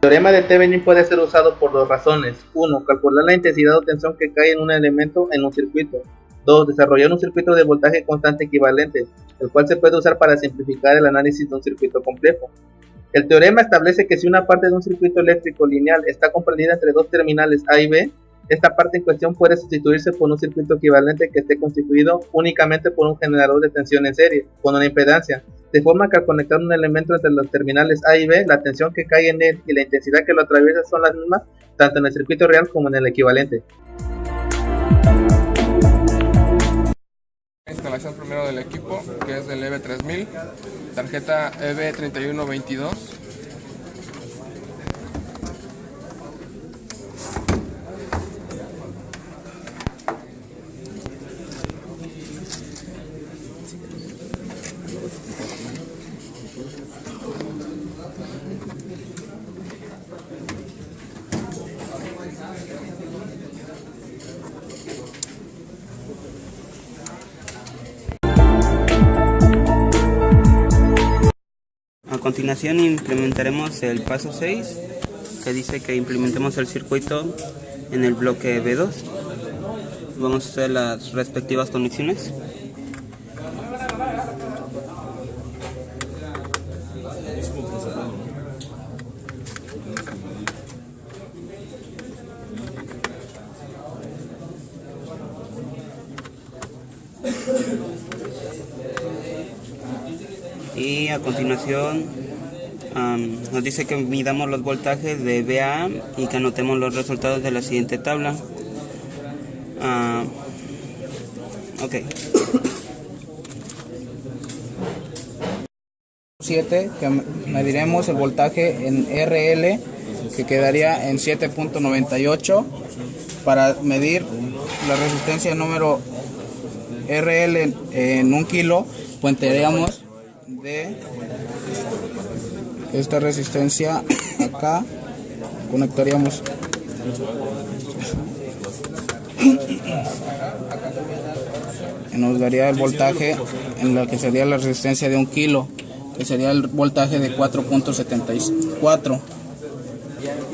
teorema de Thevenin puede ser usado por dos razones. 1. Calcular la intensidad o tensión que cae en un elemento en un circuito. 2. Desarrollar un circuito de voltaje constante equivalente, el cual se puede usar para simplificar el análisis de un circuito complejo. El teorema establece que si una parte de un circuito eléctrico lineal está comprendida entre dos terminales A y B, esta parte en cuestión puede sustituirse por un circuito equivalente que esté constituido únicamente por un generador de tensión en serie, con una impedancia, de forma que al conectar un elemento entre los terminales A y B, la tensión que cae en él y la intensidad que lo atraviesa son las mismas, tanto en el circuito real como en el equivalente. Instalación primero del equipo, que es del EV3000, tarjeta EV3122. A continuación implementaremos el paso 6, que dice que implementemos el circuito en el bloque B2. Vamos a hacer las respectivas conexiones. Y a continuación nos dice que midamos los voltajes de B a A y que anotemos los resultados de la siguiente tabla. Ok. 7, que mediremos el voltaje en RL, que quedaría en 7.98. Para medir la resistencia número RL en 1 kilo, puentearíamos de esta resistencia acá, conectaríamos y nos daría el voltaje en lo que sería la resistencia de 1 kilo, que sería el voltaje de 4.74.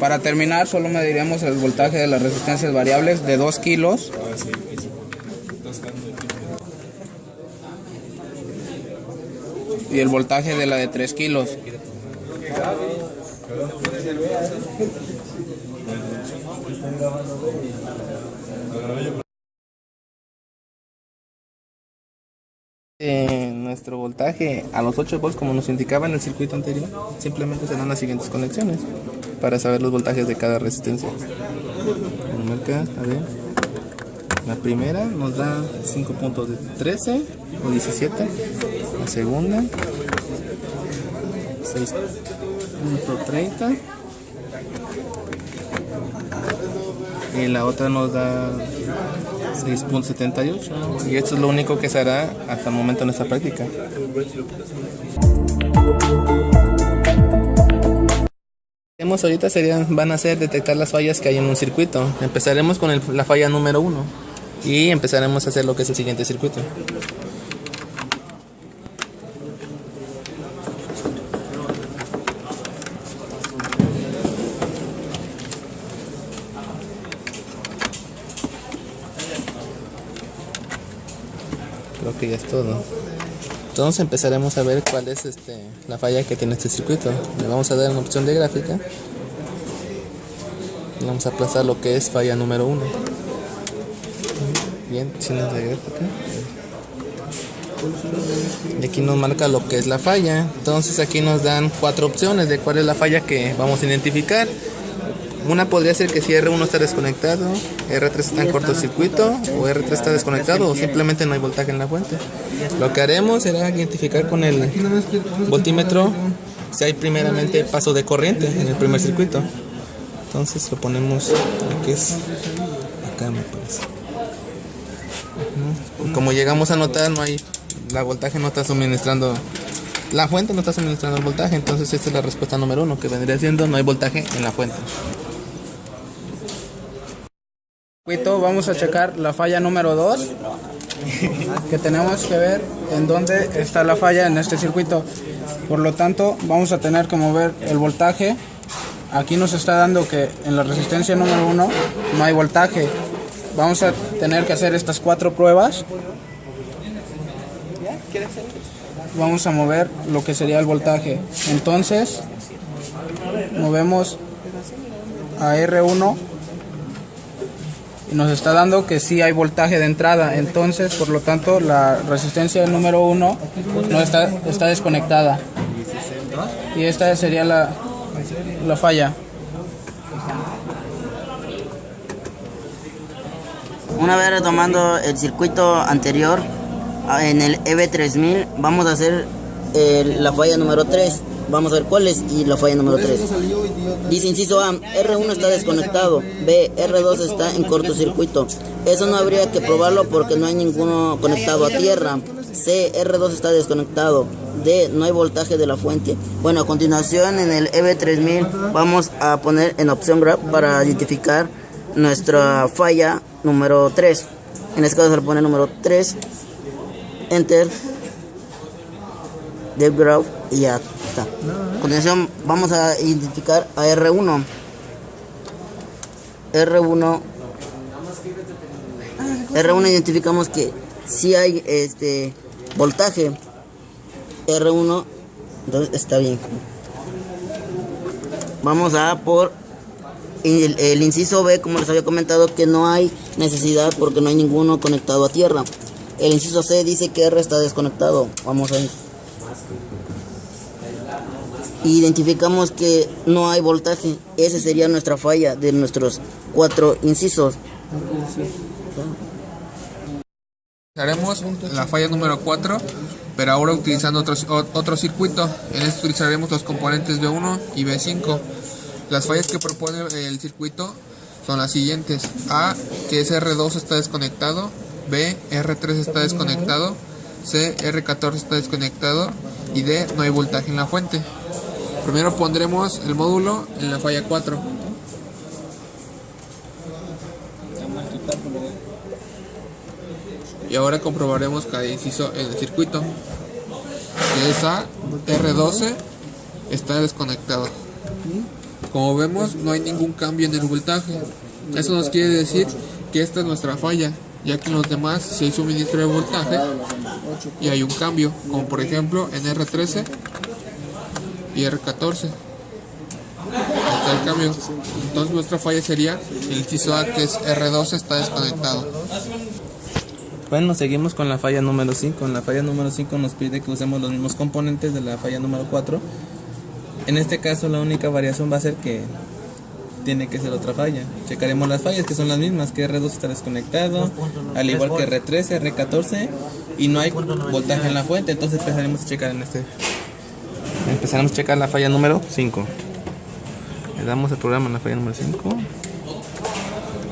Para terminar, solo mediremos el voltaje de las resistencias variables de 2 kilos y el voltaje de la de 3 kilos. Nuestro voltaje a los 8 volts, como nos indicaba en el circuito anterior, simplemente serán las siguientes conexiones para saber los voltajes de cada resistencia. A ver, la primera nos da 5 puntos de 13 o 17, la segunda 6.30 y la otra nos da 6.78, y esto es lo único que se hará hasta el momento en esta práctica. Ahorita van a ser detectar las fallas que hay en un circuito. Empezaremos con la falla número 1 y empezaremos a hacer lo que es el siguiente circuito. Creo que ya es todo. Entonces empezaremos a ver cuál es la falla que tiene este circuito. Le vamos a dar una opción de gráfica. Vamos a aplazar lo que es falla número 1. Bien, opciones de gráfica. Y aquí nos marca lo que es la falla. Entonces aquí nos dan 4 opciones de cuál es la falla que vamos a identificar. Una podría ser que si R1 está desconectado, R3 está en cortocircuito, o R3 está desconectado, o simplemente no hay voltaje en la fuente. Lo que haremos será identificar con el voltímetro si hay primeramente paso de corriente en el primer circuito. Entonces lo ponemos aquí, es acá, me parece. Como llegamos a notar, la voltaje no está suministrando, la fuente no está suministrando el voltaje. Entonces esta es la respuesta número 1, que vendría siendo no hay voltaje en la fuente. Vamos a checar la falla número 2, que tenemos que ver en dónde está la falla en este circuito. Por lo tanto, vamos a tener que mover el voltaje aquí nos está dando que en la resistencia número 1 no hay voltaje. Vamos a tener que hacer estas 4 pruebas. Vamos a mover lo que sería el voltaje. Entonces movemos a R1 y nos está dando que sí hay voltaje de entrada. Entonces, por lo tanto, la resistencia número 1 no está desconectada. Y esta sería la falla. Una vez retomando el circuito anterior, en el EB3000 vamos a hacer la falla número 3. Vamos a ver cuál es y la falla número 3. Dice inciso A, R1 está desconectado. B, R2 está en cortocircuito. Eso no habría que probarlo porque no hay ninguno conectado a tierra. C, R2 está desconectado. D, no hay voltaje de la fuente. Bueno, a continuación en el EB3000 vamos a poner en opción graph para identificar nuestra falla número 3. En este caso se le pone número 3. Enter. Dev graph y ya está. A continuación vamos a identificar a R1. R1 identificamos que si hay voltaje. R1, entonces está bien. Vamos a por el inciso B, como les había comentado, que no hay necesidad porque no hay ninguno conectado a tierra. El inciso C dice que R está desconectado. Vamos a ir. Identificamos que no hay voltaje. Esa sería nuestra falla de nuestros 4 incisos. Haremos la falla número 4, pero ahora utilizando otro circuito. En este utilizaremos los componentes B1 y B5. Las fallas que propone el circuito son las siguientes: A, que es R2 está desconectado. B, R3 está desconectado. C, R14 está desconectado. Y D, no hay voltaje en la fuente. Primero pondremos el módulo en la falla 4. Y ahora comprobaremos cada inciso en el circuito. Que es A, R12 está desconectado. Como vemos, no hay ningún cambio en el voltaje. Eso nos quiere decir que esta es nuestra falla, ya que en los demás sí hay suministro de voltaje y hay un cambio, como por ejemplo en R13 y R14. Está el cambio. Entonces nuestra falla sería el inciso A, que es R12 está desconectado. Bueno, seguimos con la falla número 5. En la falla número 5 nos pide que usemos los mismos componentes de la falla número 4. En este caso la única variación va a ser que tiene que ser otra falla. Checaremos las fallas que son las mismas, que R2 está desconectado, al igual que R13, R14, y no hay voltaje en la fuente. Entonces empezaremos a checar Empezaremos a checar la falla número 5. Le damos el programa en la falla número 5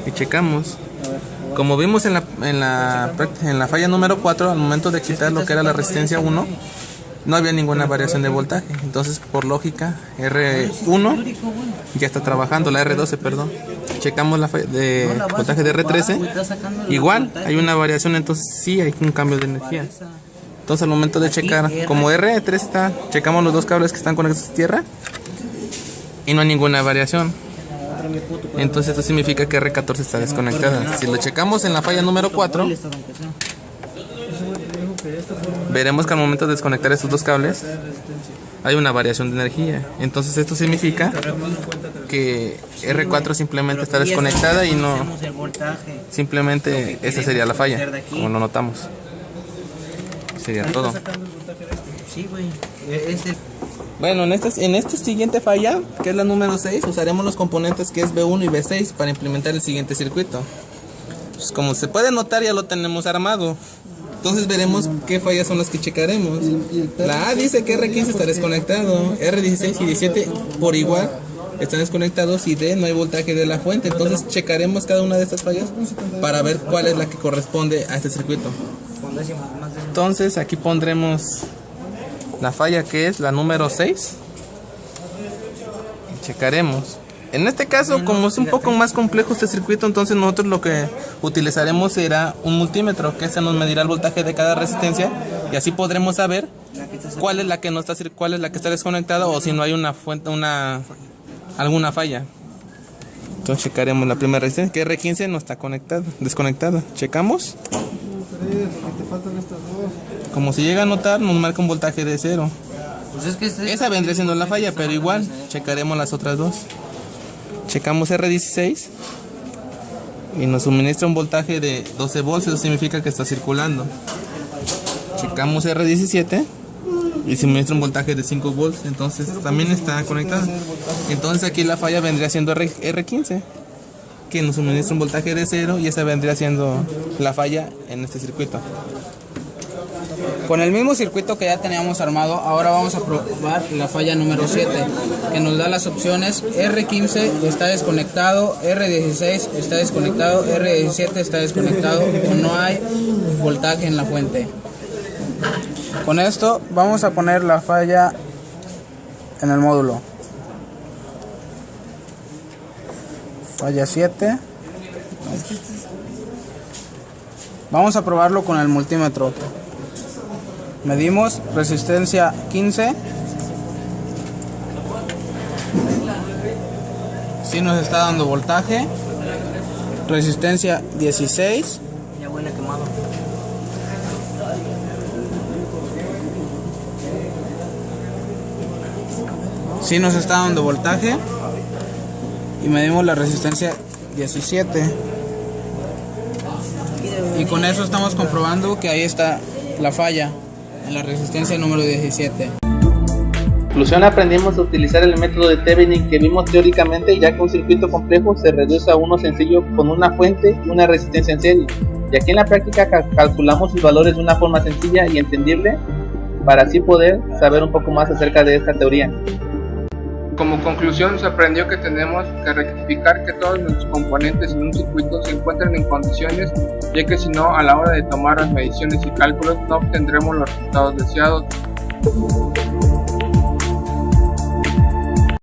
y checamos. Como vimos en la falla número 4, al momento de quitar lo que era la resistencia 1, no había ninguna variación de voltaje. Entonces, por lógica, R1 ya está trabajando, la R12, perdón. Checamos la de voltaje de R13, igual hay una variación, entonces sí hay un cambio de energía. Entonces, al momento de checar, como R3 está, checamos los dos cables que están conectados a tierra y no hay ninguna variación. Entonces esto significa que R14 está desconectada. Si lo checamos en la falla número 4, veremos que al momento de desconectar estos dos cables hay una variación de energía. Entonces esto significa que R4 simplemente está desconectada y no, simplemente esta sería la falla, como lo notamos. Sería todo. Bueno, en esta siguiente falla, que es la número 6, usaremos los componentes que es B1 y B6 para implementar el siguiente circuito. Pues como se puede notar, ya lo tenemos armado. Entonces veremos qué fallas son las que checaremos. La A dice que R15 está desconectado, R16 y 17 por igual están desconectados, y D, no hay voltaje de la fuente. Entonces checaremos cada una de estas fallas para ver cuál es la que corresponde a este circuito. Entonces aquí pondremos la falla que es la número 6 y checaremos. En este caso, como es un poco más complejo este circuito, entonces nosotros lo que utilizaremos será un multímetro, que este nos medirá el voltaje de cada resistencia, y así podremos saber cuál es la que no está, cuál es la que está desconectada, o si no hay una fuente, una alguna falla. Entonces checaremos la primera resistencia, que R15 no está desconectada. Checamos. Como se llega a notar, nos marca un voltaje de 0. Esa vendría siendo la falla, pero igual checaremos las otras dos. Checamos R16 y nos suministra un voltaje de 12 volts, eso significa que está circulando. Checamos R17 y suministra un voltaje de 5 volts, entonces también está conectada. Entonces aquí la falla vendría siendo R15, que nos suministra un voltaje de 0, y esa vendría siendo la falla en este circuito. Con el mismo circuito que ya teníamos armado, ahora vamos a probar la falla número 7, que nos da las opciones: R15 está desconectado, R16 está desconectado, R17 está desconectado o no hay voltaje en la fuente. Con esto vamos a poner la falla en el módulo. Falla 7. Vamos a probarlo con el multímetro. Medimos resistencia 15. Sí nos está dando voltaje. Resistencia 16. Ya huele quemado. Sí nos está dando voltaje. Y medimos la resistencia 17. Y con eso estamos comprobando que ahí está la falla en la resistencia número 17. En conclusión, aprendimos a utilizar el método de Thevenin que vimos teóricamente, ya que un circuito complejo se reduce a uno sencillo con una fuente y una resistencia en serie, y aquí en la práctica calculamos sus valores de una forma sencilla y entendible para así poder saber un poco más acerca de esta teoría. Como conclusión, se aprendió que tenemos que rectificar que todos nuestros componentes en un circuito se encuentren en condiciones, ya que si no, a la hora de tomar las mediciones y cálculos no obtendremos los resultados deseados.